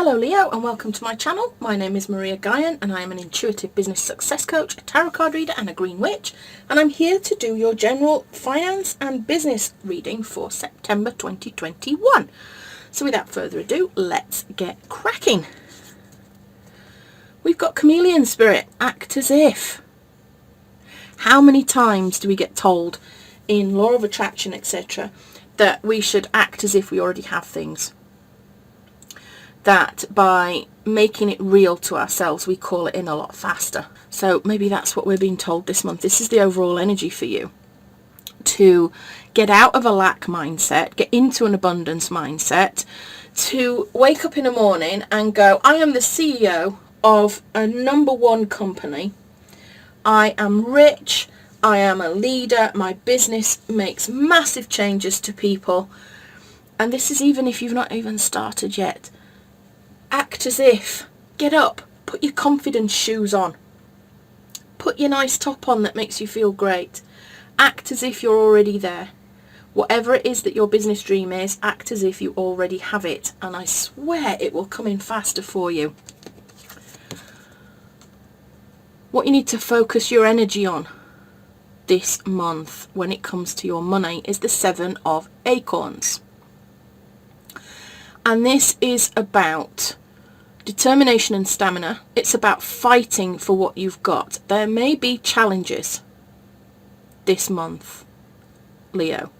Hello Leo, and welcome to my channel. My name is Maria Gaian and I am an intuitive business success coach, a tarot card reader and a green witch, and I'm here to do your general finance and business reading for September 2021. So without further ado, let's get cracking. We've got chameleon spirit, act as if. How many times do we get told in law of attraction, etc., that we should act as if we already have things? That by making it real to ourselves, we call it in a lot faster. So maybe that's what we're being told this month. This is the overall energy for you. To get out of a lack mindset, get into an abundance mindset, to wake up in the morning and go, I am the CEO of a #1 company. I am rich. I am a leader. My business makes massive changes to people. And this is even if you've not even started yet. Act as if. Get up. Put your confidence shoes on. Put your nice top on that makes you feel great. Act as if you're already there. Whatever it is that your business dream is, act as if you already have it. And I swear it will come in faster for you. What you need to focus your energy on this month when it comes to your money is the 7 of Acorns. And this is about determination and stamina. It's about fighting for what you've got. There may be challenges this month, Leo.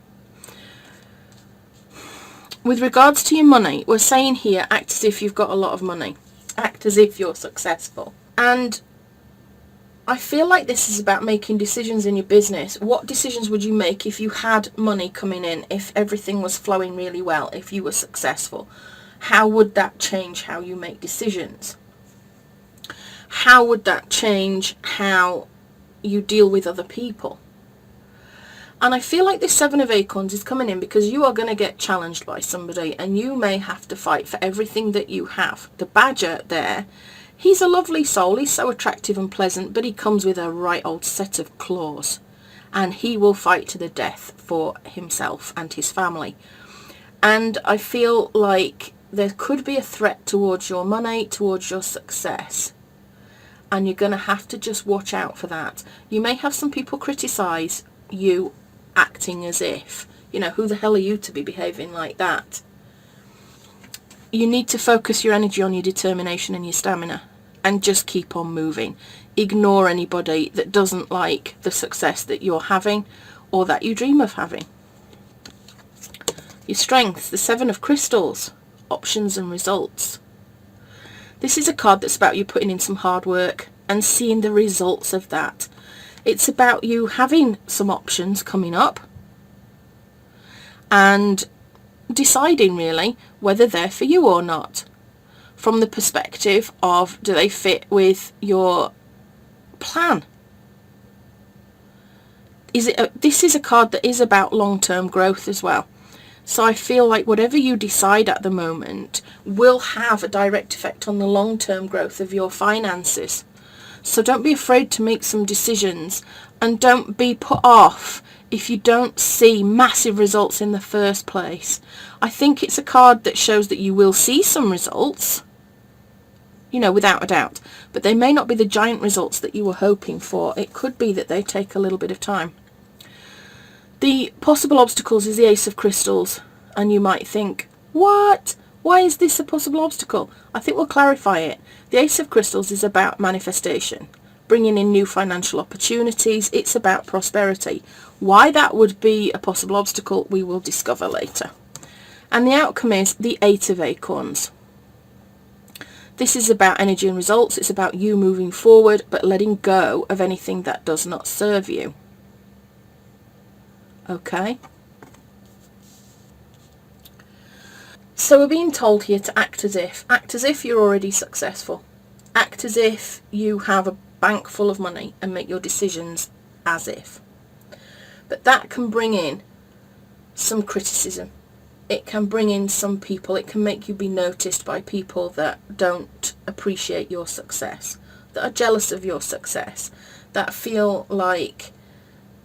With regards to your money, we're saying here, act as if you've got a lot of money. Act as if you're successful. And I feel like this is about making decisions in your business. What decisions would you make if you had money coming in, if everything was flowing really well, if you were successful? How would that change how you make decisions? How would that change how you deal with other people? And I feel like this 7 of Acorns is coming in because you are going to get challenged by somebody and you may have to fight for everything that you have. The badger there, he's a lovely soul. He's so attractive and pleasant, but he comes with a right old set of claws. And he will fight to the death for himself and his family. And I feel like there could be a threat towards your money, towards your success. And you're going to have to just watch out for that. You may have some people criticise you acting as if, you know, who the hell are you to be behaving like that? You need to focus your energy on your determination and your stamina and just keep on moving. Ignore anybody that doesn't like the success that you're having or that you dream of having. Your strength, the 7 of Crystals, options and results. This is a card that's about you putting in some hard work and seeing the results of that. It's about you having some options coming up and deciding really whether they're for you or not. From the perspective of, do they fit with plan? This is a card that is about long-term growth as well. So I feel like whatever you decide at the moment will have a direct effect on the long-term growth of your finances. So don't be afraid to make some decisions and don't be put off if you don't see massive results in the first place. I think it's a card that shows that you will see some results, you know, without a doubt, but they may not be the giant results that you were hoping for. It could be that they take a little bit of time. The possible obstacles is the Ace of Crystals, and you might think, what? Why is this a possible obstacle? I think we'll clarify it. The Ace of Crystals is about manifestation, bringing in new financial opportunities. It's about prosperity. Why that would be a possible obstacle, we will discover later. And the outcome is the 8 of Acorns. This is about energy and results. It's about you moving forward, but letting go of anything that does not serve you. Okay? So we're being told here to act as if. Act as if you're already successful. Act as if you have a bank full of money and make your decisions as if. But that can bring in some criticism. It can bring in some people. It can make you be noticed by people that don't appreciate your success, that are jealous of your success, that feel like,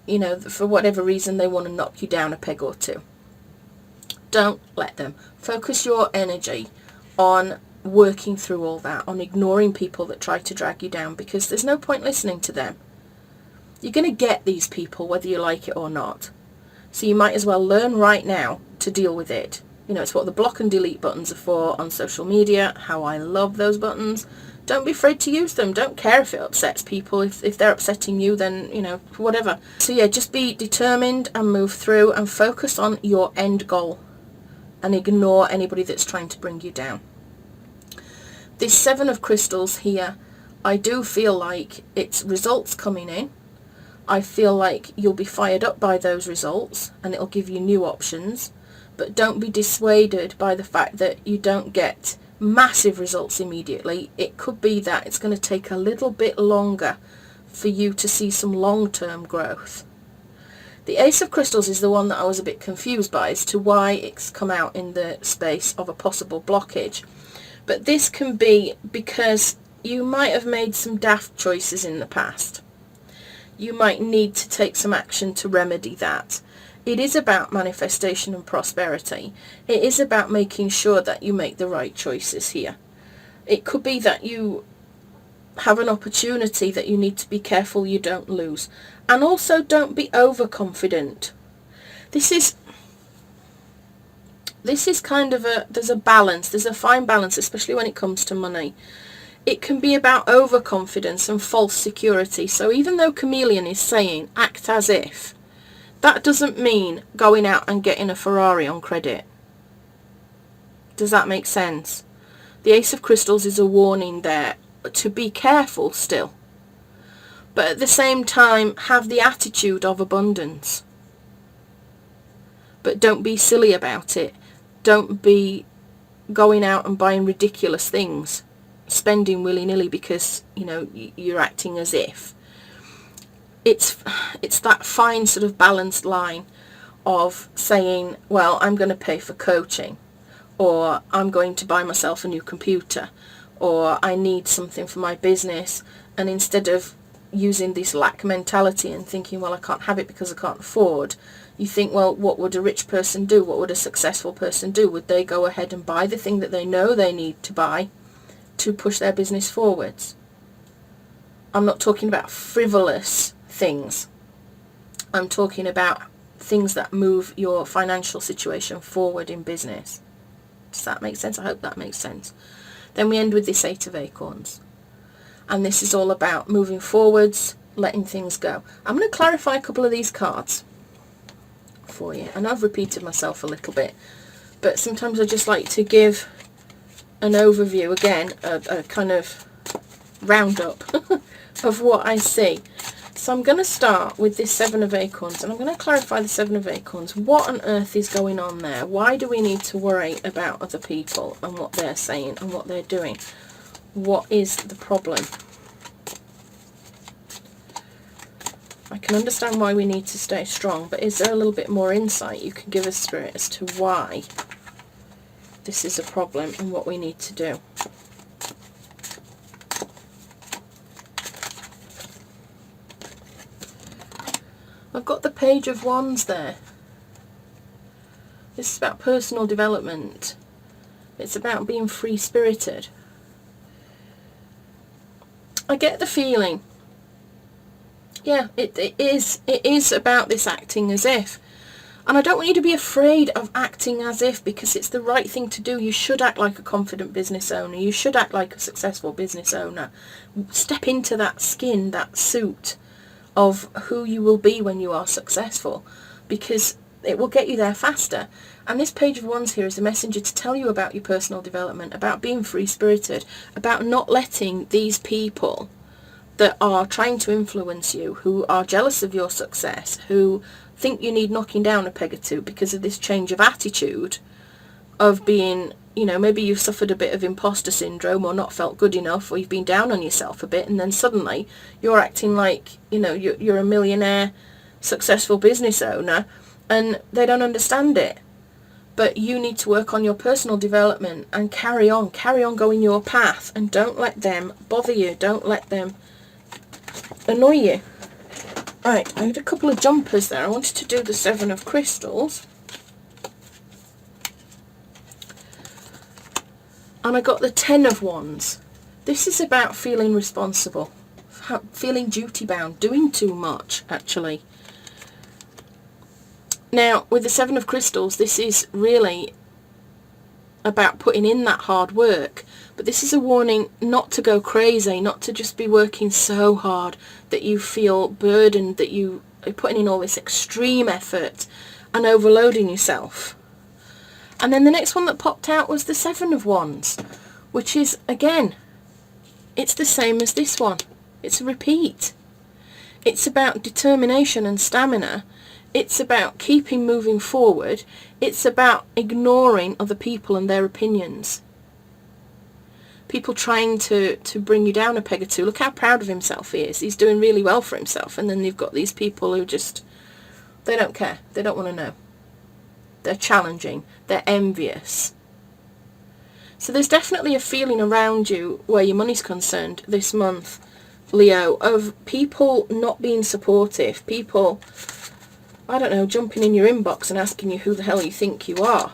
you know, for whatever reason they want to knock you down a peg or two. Don't let them. Focus your energy on working through all that, on ignoring people that try to drag you down, because there's no point listening to them. You're going to get these people whether you like it or not. So you might as well learn right now to deal with it. You know, it's what the block and delete buttons are for on social media. How I love those buttons. Don't be afraid to use them. Don't care if it upsets people. If they're upsetting you, then, you know, whatever. So yeah, just be determined and move through and focus on your end goal and ignore anybody that's trying to bring you down. This 7 of crystals here, I do feel like it's results coming in. I feel like you'll be fired up by those results and it'll give you new options. But don't be dissuaded by the fact that you don't get massive results immediately. It could be that it's going to take a little bit longer for you to see some long-term growth. The Ace of Crystals is the one that I was a bit confused by as to why it's come out in the space of a possible blockage. But this can be because you might have made some daft choices in the past. You might need to take some action to remedy that. It is about manifestation and prosperity. It is about making sure that you make the right choices here. It could be that you have an opportunity that you need to be careful you don't lose. And also don't be overconfident. This is kind of there's a balance, there's a fine balance, especially when it comes to money. It can be about overconfidence and false security. So even though Chameleon is saying act as if, that doesn't mean going out and getting a Ferrari on credit. Does that make sense? The Ace of Crystals is a warning there to be careful still. But at the same time, have the attitude of abundance. But don't be silly about it. Don't be going out and buying ridiculous things, spending willy-nilly because, you know, you're acting as if. It's that fine sort of balanced line of saying, well, I'm going to pay for coaching, or I'm going to buy myself a new computer, or I need something for my business, and instead of using this lack mentality and thinking, well, I can't have it because I can't afford, you think, well, what would a rich person do? What would a successful person do? Would they go ahead and buy the thing that they know they need to buy to push their business forwards? I'm not talking about frivolous things. I'm talking about things that move your financial situation forward in business. Does that make sense? I hope that makes sense. Then we end with this 8 of Acorns. And this is all about moving forwards, letting things go. I'm going to clarify a couple of these cards for you. And I've repeated myself a little bit, but sometimes I just like to give an overview again, a kind of roundup of what I see. So I'm going to start with this 7 of Acorns, and I'm going to clarify the 7 of Acorns. What on earth is going on there? Why do we need to worry about other people and what they're saying and what they're doing? What is the problem? I can understand why we need to stay strong, but is there a little bit more insight you can give us, Spirit, as to why this is a problem and what we need to do? I've got the Page of Wands there. This is about personal development. It's about being free-spirited. I get the feeling, yeah, it is about this acting as if. And I don't want you to be afraid of acting as if, because it's the right thing to do. You should act like a confident business owner. You should act like a successful business owner. Step into that skin, that suit of who you will be when you are successful, because it will get you there faster. And this Page of Wands here is a messenger to tell you about your personal development, about being free-spirited, about not letting these people that are trying to influence you, who are jealous of your success, who think you need knocking down a peg or two because of this change of attitude of being, you know, maybe you've suffered a bit of imposter syndrome or not felt good enough, or you've been down on yourself a bit, and then suddenly you're acting like, you know, you're a millionaire, successful business owner, and they don't understand it. But you need to work on your personal development and carry on going your path, and don't let them bother you, don't let them annoy you. Right, I had a couple of jumpers there. I wanted to do the 7 of Crystals. And I got the 10 of Wands. This is about feeling responsible, feeling duty bound, doing too much, actually. Now, with the 7 of Crystals, this is really about putting in that hard work. But this is a warning not to go crazy, not to just be working so hard that you feel burdened, that you are putting in all this extreme effort and overloading yourself. And then the next one that popped out was the 7 of Wands, which is, again, it's the same as this one. It's a repeat. It's about determination and stamina. It's about keeping moving forward. It's about ignoring other people and their opinions. People trying to bring you down a peg or two. Look how proud of himself he is. He's doing really well for himself. And then you've got these people who just, they don't care. They don't want to know. They're challenging. They're envious. So there's definitely a feeling around you where your money's concerned this month, Leo, of people not being supportive. People, I don't know, jumping in your inbox and asking you who the hell you think you are.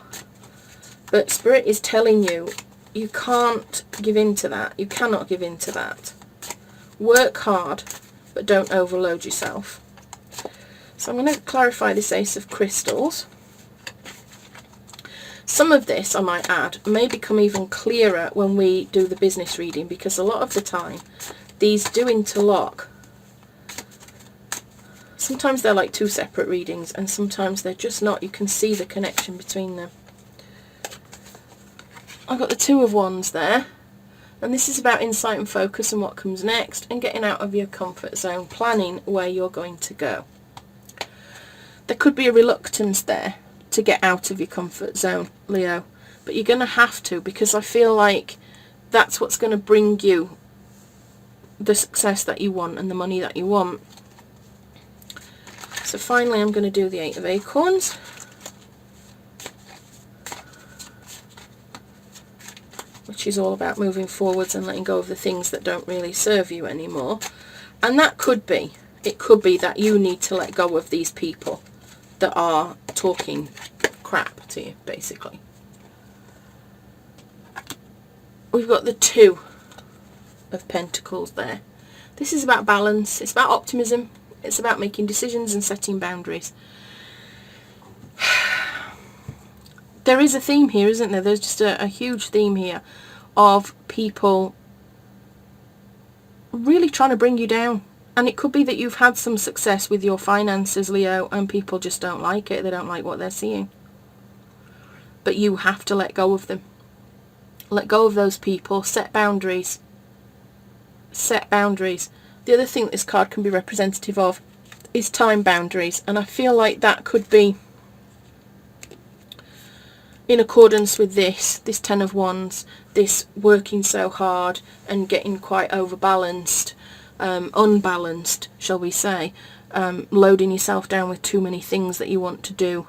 But Spirit is telling you, you can't give in to that. You cannot give in to that. Work hard, but don't overload yourself. So I'm going to clarify this Ace of Crystals. Some of this, I might add, may become even clearer when we do the business reading, because a lot of the time these do interlock. Sometimes they're like two separate readings, and sometimes they're just not. You can see the connection between them. I've got the 2 of Wands there, and this is about insight and focus and what comes next, and getting out of your comfort zone, planning where you're going to go. There could be a reluctance there to get out of your comfort zone, Leo, but you're going to have to, because I feel like that's what's going to bring you the success that you want and the money that you want. So finally I'm going to do the 8 of Acorns. Which is all about moving forwards and letting go of the things that don't really serve you anymore. And that could be, it could be that you need to let go of these people that are talking crap to you, basically. We've got the 2 of Pentacles there. This is about balance. It's about optimism. It's about making decisions and setting boundaries. There is a theme here, isn't there? There's just a huge theme here of people really trying to bring you down. And it could be that you've had some success with your finances, Leo, and people just don't like it. They don't like what they're seeing. But you have to let go of them. Let go of those people. Set boundaries. Set boundaries. The other thing that this card can be representative of is time boundaries. And I feel like that could be in accordance with this 10 of Wands, this working so hard and getting quite overbalanced, unbalanced, shall we say, loading yourself down with too many things that you want to do,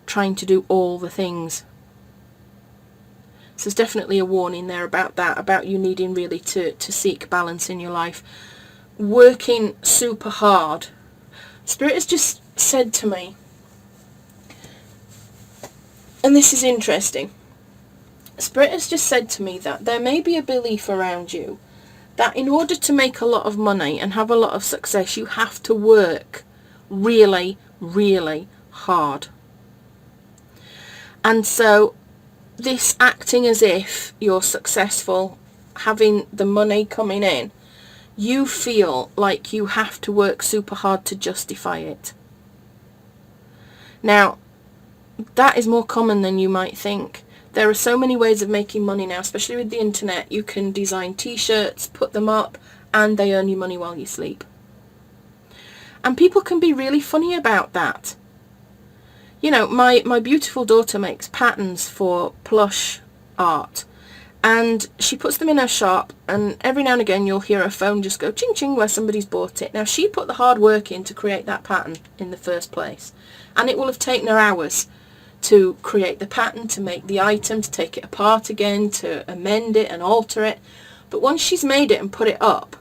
trying to do all the things. So there's definitely a warning there about that, about you needing really to seek balance in your life. Working super hard. Spirit has just said to me, and this is interesting, Spirit has just said to me that there may be a belief around you that in order to make a lot of money and have a lot of success, you have to work really, really hard. And so this acting as if you're successful, having the money coming in, you feel like you have to work super hard to justify it. Now, that is more common than you might think. There are so many ways of making money now, especially with the internet. You can design t-shirts, put them up, and they earn you money while you sleep. And people can be really funny about that. You know, my beautiful daughter makes patterns for plush art, and she puts them in her shop, and every now and again you'll hear her phone just go ching ching where somebody's bought it. Now, she put the hard work in to create that pattern in the first place, and it will have taken her hours to create the pattern, to make the item, to take it apart again, to amend it and alter it. But once she's made it and put it up,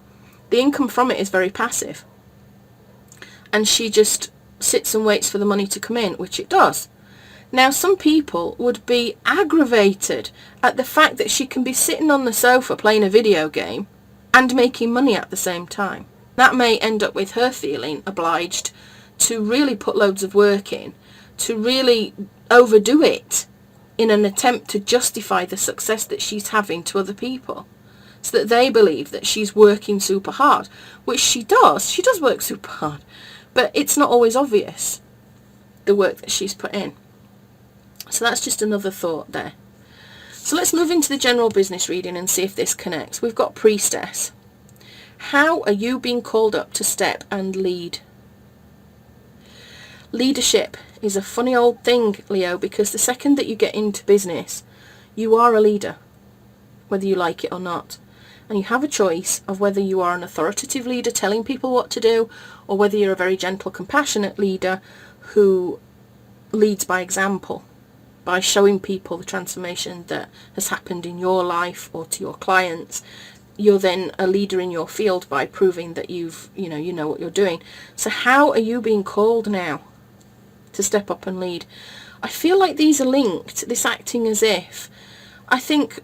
the income from it is very passive. And she just sits and waits for the money to come in, which it does. Now, some people would be aggravated at the fact that she can be sitting on the sofa playing a video game and making money at the same time. That may end up with her feeling obliged to really put loads of work in, to really overdo it in an attempt to justify the success that she's having to other people, so that they believe that she's working super hard, which she does. She does work super hard, but it's not always obvious, the work that she's put in. So that's just another thought there. So let's move into the general business reading and see if this connects. We've got Priestess. How are you being called up to step and lead? Leadership is a funny old thing, Leo, because the second that you get into business, you are a leader, whether you like it or not. And you have a choice of whether you are an authoritative leader telling people what to do, or whether you're a very gentle, compassionate leader who leads by example, by showing people the transformation that has happened in your life or to your clients. You're then a leader in your field by proving that you know what you're doing. So how are you being called now to step up and lead? I feel like these are linked, this acting as if. I think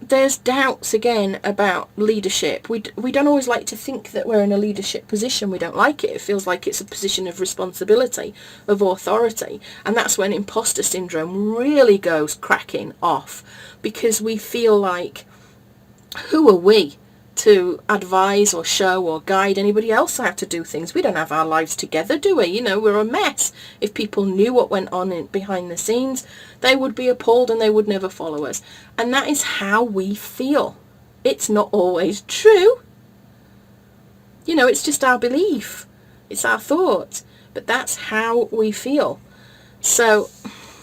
there's doubts again about leadership. We don't always like to think that we're in a leadership position. We don't like it. It feels like it's a position of responsibility, of authority. And that's when imposter syndrome really goes cracking off, because we feel like, who are we to advise or show or guide anybody else how to do things? We don't have our lives together, do we? We're a mess. If people knew what went on behind the scenes, they would be appalled and they would never follow us. And that is how we feel. It's not always true. It's just our belief. It's our thought. But that's how we feel. So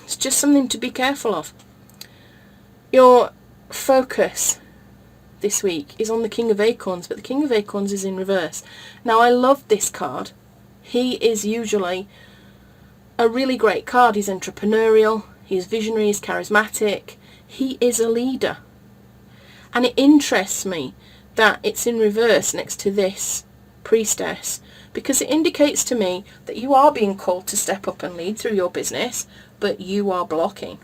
it's just something to be careful of. Your focus this week is on the King of Acorns, but the King of Acorns is in reverse. Now, I love this card. He is usually a really great card. He's entrepreneurial, he's visionary, he's charismatic, he is a leader. And it interests me that it's in reverse next to this Priestess, because it indicates to me that you are being called to step up and lead through your business, but you are blocking.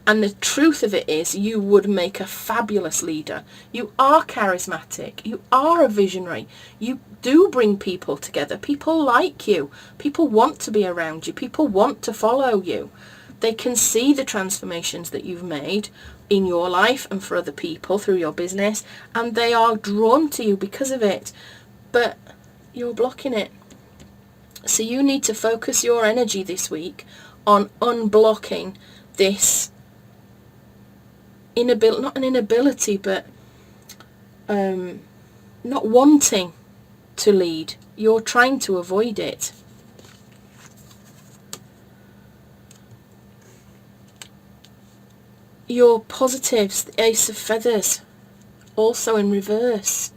And the truth of it is, you would make a fabulous leader. You are charismatic. You are a visionary. You do bring people together. People like you. People want to be around you. People want to follow you. They can see the transformations that you've made in your life and for other people through your business, and they are drawn to you because of it. But you're blocking it. So you need to focus your energy this week on unblocking this inability, not an inability, but not wanting to lead. You're trying to avoid it. Your positives, the Ace of Feathers, also in reverse.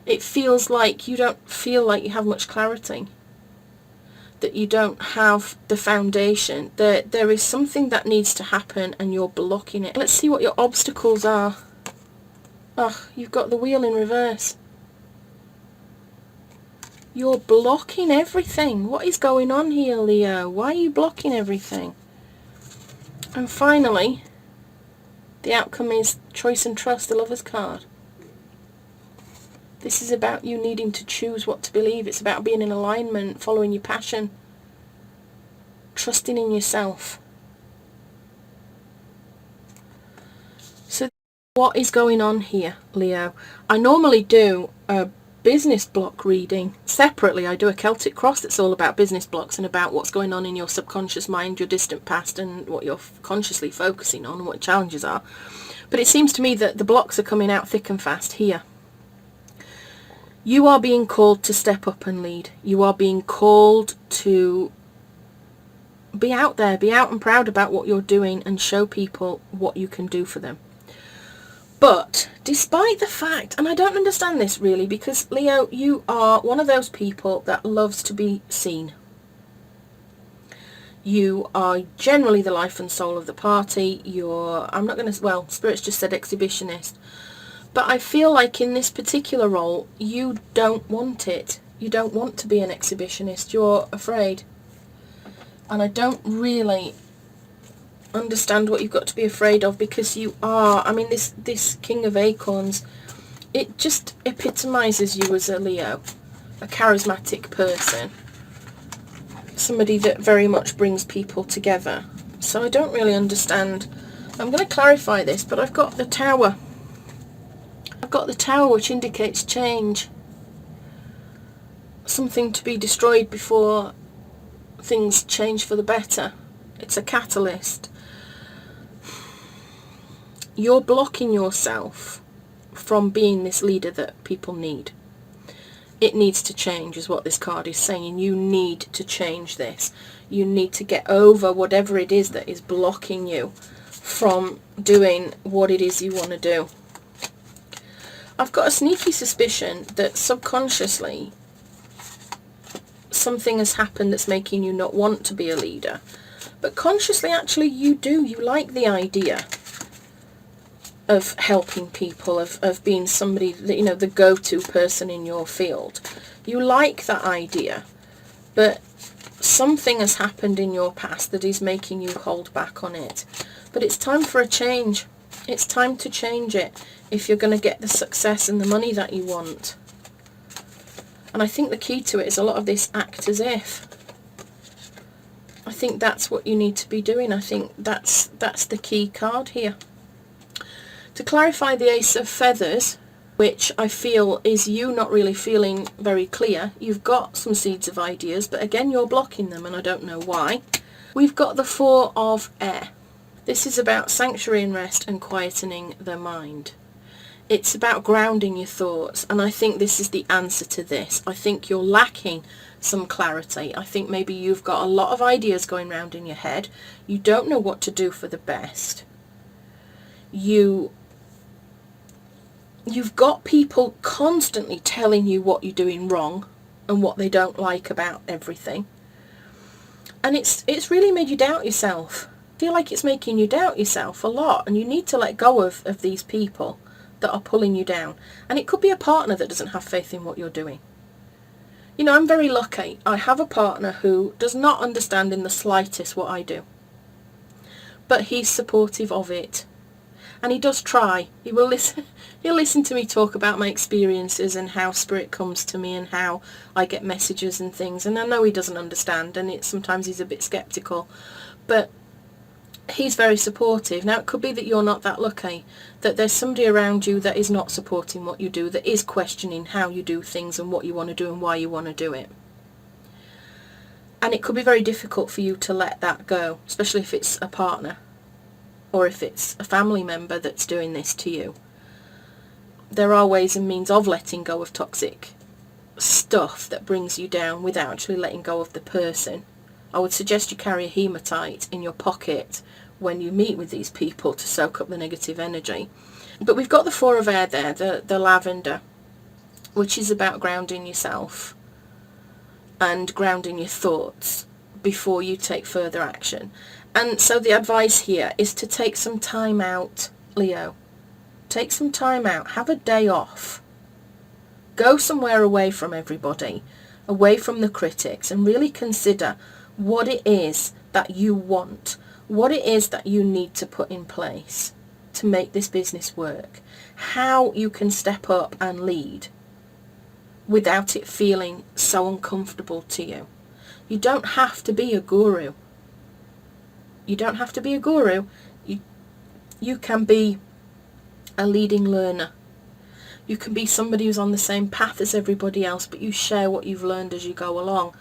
It feels like you don't feel like you have much clarity, that you don't have the foundation. There is something that needs to happen and you're blocking it. Let's see what your obstacles are. Oh, you've got the Wheel in reverse. You're blocking everything. What is going on here, Leo? Why are you blocking everything? And finally, the outcome is Choice and Trust, the Lover's card. This is about you needing to choose what to believe. It's about being in alignment, following your passion, trusting in yourself. So what is going on here, Leo? I normally do a business block reading separately. I do a Celtic cross that's all about business blocks and about what's going on in your subconscious mind, your distant past, and what you're consciously focusing on and what challenges are. But it seems to me that the blocks are coming out thick and fast here. You are being called to step up and lead. You are being called to be out there, be out and proud about what you're doing and show people what you can do for them. But despite the fact, and I don't understand this really, because Leo, you are one of those people that loves to be seen. You are generally the life and soul of the party. Spirit's just said exhibitionist. But I feel like in this particular role, you don't want it. You don't want to be an exhibitionist. You're afraid. And I don't really understand what you've got to be afraid of, because you are, I mean, this King of Acorns, it just epitomizes you as a Leo, a charismatic person, somebody that very much brings people together. So I don't really understand. I'm going to clarify this, but I've got the Tower. I've got the Tower, which indicates change. Something to be destroyed before things change for the better. It's a catalyst. You're blocking yourself from being this leader that people need. It needs to change, is what this card is saying. You need to change this. You need to get over whatever it is that is blocking you from doing what it is you want to do. I've got a sneaky suspicion that subconsciously something has happened that's making you not want to be a leader. But consciously, actually, you do. You like the idea of helping people, of being somebody, that, you know, the go-to person in your field. You like that idea, but something has happened in your past that is making you hold back on it. But it's time for a change. It's time to change it if you're going to get the success and the money that you want. And I think the key to it is a lot of this act as if. I think that's what you need to be doing. I think that's the key card here. To clarify the Ace of Feathers, which I feel is you not really feeling very clear. You've got some seeds of ideas, but again, you're blocking them, and I don't know why. We've got the Four of Air. This is about sanctuary and rest and quietening the mind. It's about grounding your thoughts, and I think this is the answer to this. I think you're lacking some clarity. I think maybe you've got a lot of ideas going round in your head. You don't know what to do for the best. You've got people constantly telling you what you're doing wrong and what they don't like about everything. And it's really made you doubt yourself. I feel like it's making you doubt yourself a lot, and you need to let go of these people that are pulling you down. And it could be a partner that doesn't have faith in what you're doing. You know, I'm very lucky. I have a partner who does not understand in the slightest what I do. But he's supportive of it. And he does try. He will listen. He'll listen to me talk about my experiences and how spirit comes to me and how I get messages and things. And I know he doesn't understand, and sometimes he's a bit sceptical. But he's very supportive. Now, it could be that you're not that lucky, that there's somebody around you that is not supporting what you do, that is questioning how you do things and what you want to do and why you want to do it. And it could be very difficult for you to let that go, especially if it's a partner or if it's a family member that's doing this to you. There are ways and means of letting go of toxic stuff that brings you down without actually letting go of the person. I would suggest you carry a hematite in your pocket when you meet with these people to soak up the negative energy. But we've got the Four of Air there, the lavender, which is about grounding yourself and grounding your thoughts before you take further action. And so the advice here is to take some time out, Leo. Take some time out. Have a day off. Go somewhere away from everybody, away from the critics, and really consider what it is that you want, what it is that you need to put in place to make this business work, how you can step up and lead without it feeling so uncomfortable to you. You don't have to be a guru. You don't have to be a guru. You can be a leading learner. You can be somebody who's on the same path as everybody else, but you share what you've learned as you go along.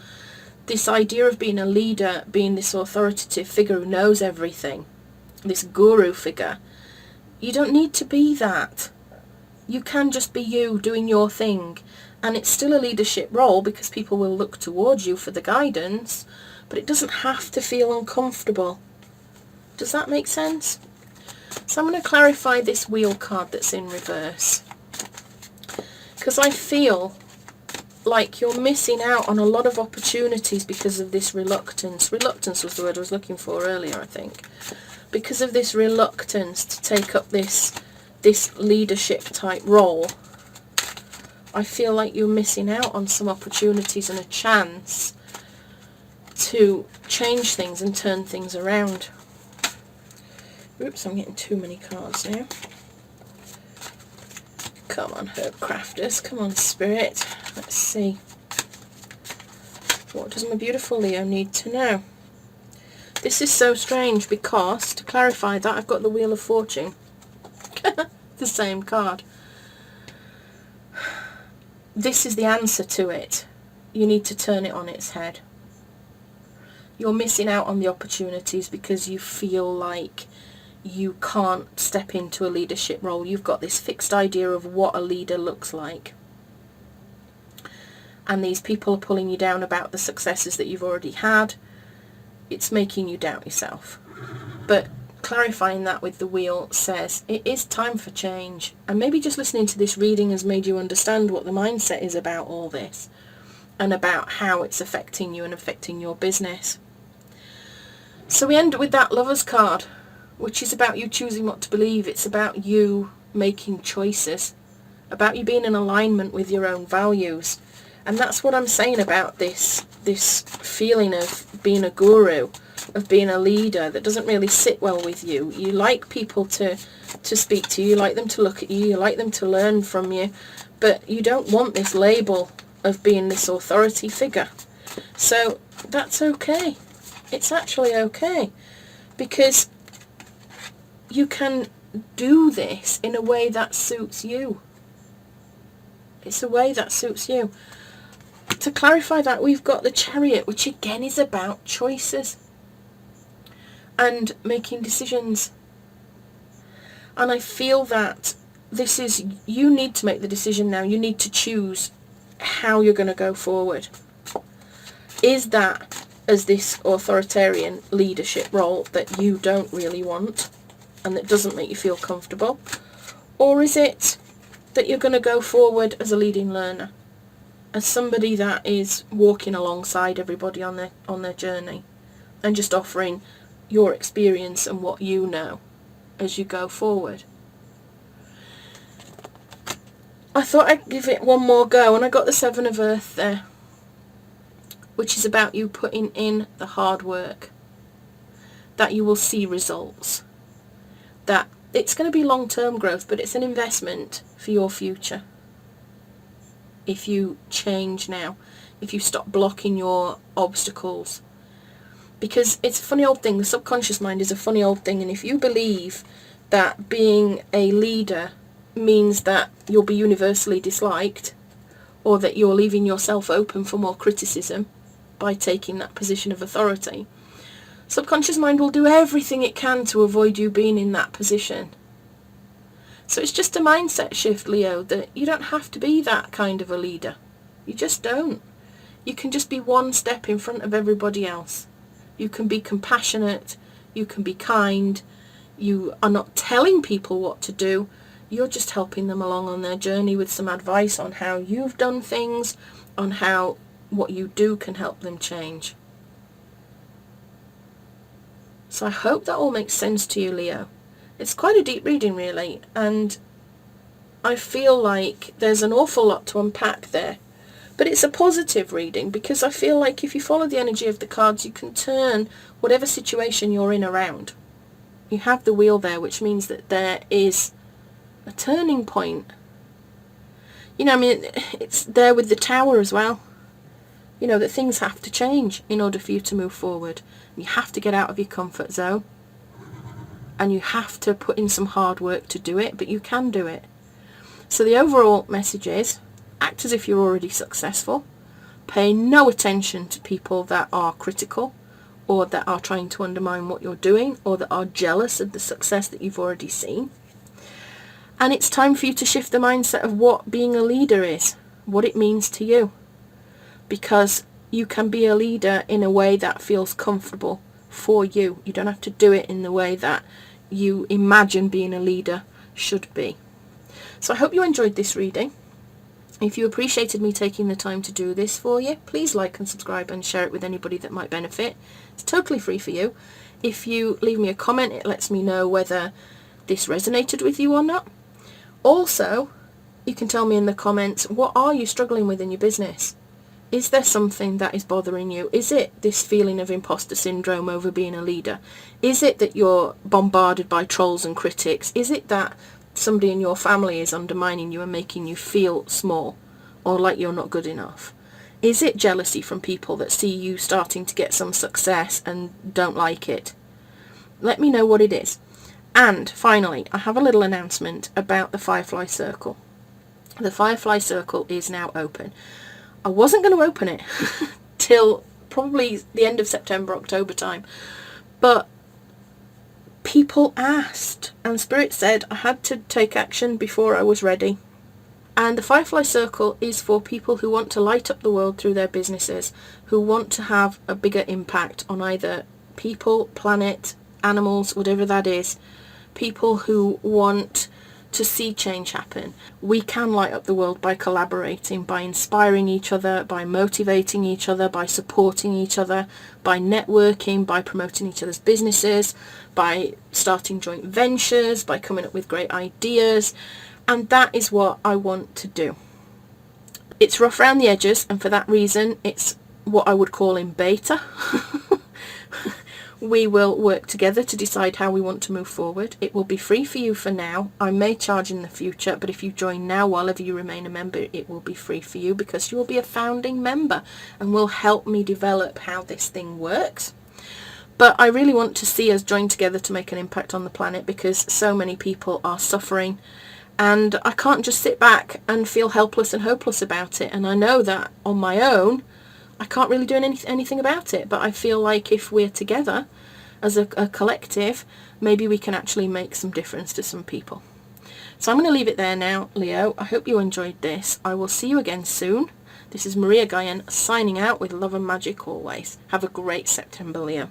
This idea of being a leader, being this authoritative figure who knows everything, this guru figure, you don't need to be that. You can just be you doing your thing, and it's still a leadership role because people will look towards you for the guidance, but it doesn't have to feel uncomfortable. Does that make sense? So I'm going to clarify this wheel card that's in reverse, because I feel like you're missing out on a lot of opportunities because of this reluctance. Reluctance was the word I was looking for earlier, I think. Because of this reluctance to take up this leadership type role, I feel like you're missing out on some opportunities and a chance to change things and turn things around. Oops, I'm getting too many cards now. Come on, herb crafters. Come on, spirit. Let's see. What does my beautiful Leo need to know? This is so strange because, to clarify that, I've got the Wheel of Fortune. The same card. This is the answer to it. You need to turn it on its head. You're missing out on the opportunities because you feel like you can't step into a leadership role. You've got this fixed idea of what a leader looks like. And these people are pulling you down about the successes that you've already had. It's making you doubt yourself. But clarifying that with the wheel says it is time for change. And maybe just listening to this reading has made you understand what the mindset is about all this and about how it's affecting you and affecting your business. So we end with that Lover's card, which is about you choosing what to believe. It's about you making choices, about you being in alignment with your own values. And that's what I'm saying about this feeling of being a guru, of being a leader that doesn't really sit well with you. You like people to speak to you, you like them to look at you, you like them to learn from you, but you don't want this label of being this authority figure. So that's okay. It's actually okay, because you can do this in a way that suits you. It's a way that suits you. To clarify that, we've got the Chariot, which again is about choices and making decisions. And I feel that this is, you need to make the decision now. You need to choose how you're going to go forward. Is that as this authoritarian leadership role that you don't really want and that doesn't make you feel comfortable? Or is it that you're going to go forward as a leading learner, as somebody that is walking alongside everybody on their journey and just offering your experience and what you know as you go forward? I thought I'd give it one more go, and I got the Seven of Earth there, which is about you putting in the hard work, that you will see results, that it's going to be long-term growth, but it's an investment for your future. If you change now, if you stop blocking your obstacles. Because it's a funny old thing, the subconscious mind is a funny old thing, and if you believe that being a leader means that you'll be universally disliked, or that you're leaving yourself open for more criticism by taking that position of authority, subconscious mind will do everything it can to avoid you being in that position. So it's just a mindset shift, Leo, that you don't have to be that kind of a leader. You just don't. You can just be one step in front of everybody else. You can be compassionate, you can be kind, you are not telling people what to do, you're just helping them along on their journey with some advice on how you've done things, on how what you do can help them change. So I hope that all makes sense to you, Leo. It's quite a deep reading, really, and I feel like there's an awful lot to unpack there. But it's a positive reading, because I feel like if you follow the energy of the cards, you can turn whatever situation you're in around. You have the wheel there, which means that there is a turning point. You know, I mean, it's there with the Tower as well. You know, that things have to change in order for you to move forward. You have to get out of your comfort zone. And you have to put in some hard work to do it, but you can do it. So the overall message is, act as if you're already successful. Pay no attention to people that are critical or that are trying to undermine what you're doing or that are jealous of the success that you've already seen. And it's time for you to shift the mindset of what being a leader is, what it means to you. Because you can be a leader in a way that feels comfortable for you. You don't have to do it in the way that you imagine being a leader should be. So I hope you enjoyed this reading. If you appreciated me taking the time to do this for you, please like and subscribe and share it with anybody that might benefit. It's totally free for you. If you leave me a comment, it lets me know whether this resonated with you or not. Also, you can tell me in the comments, what are you struggling with in your business? Is there something that is bothering you? Is it this feeling of imposter syndrome over being a leader? Is it that you're bombarded by trolls and critics? Is it that somebody in your family is undermining you and making you feel small or like you're not good enough? Is it jealousy from people that see you starting to get some success and don't like it? Let me know what it is. And finally, I have a little announcement about the Firefly Circle. The Firefly Circle is now open. I wasn't going to open it till probably the end of September, October time. But people asked, and Spirit said I had to take action before I was ready. And the Firefly Circle is for people who want to light up the world through their businesses, who want to have a bigger impact on either people, planet, animals, whatever that is. People who want to see change happen. We can light up the world by collaborating, by inspiring each other, by motivating each other, by supporting each other, by networking, by promoting each other's businesses, by starting joint ventures, by coming up with great ideas. And that is what I want to do. It's rough around the edges, and for that reason it's what I would call in beta. We will work together to decide how we want to move forward. It will be free for you for now. I may charge in the future, but if you join now while ever you remain a member, it will be free for you because you will be a founding member and will help me develop how this thing works. But I really want to see us join together to make an impact on the planet because so many people are suffering, and I can't just sit back and feel helpless and hopeless about it. And I know that on my own I can't really do anything about it, but I feel like if we're together as a collective, maybe we can actually make some difference to some people. So I'm going to leave it there now, Leo. I hope you enjoyed this. I will see you again soon. This is Maria Gaian signing out with love and magic always. Have a great September, Leo.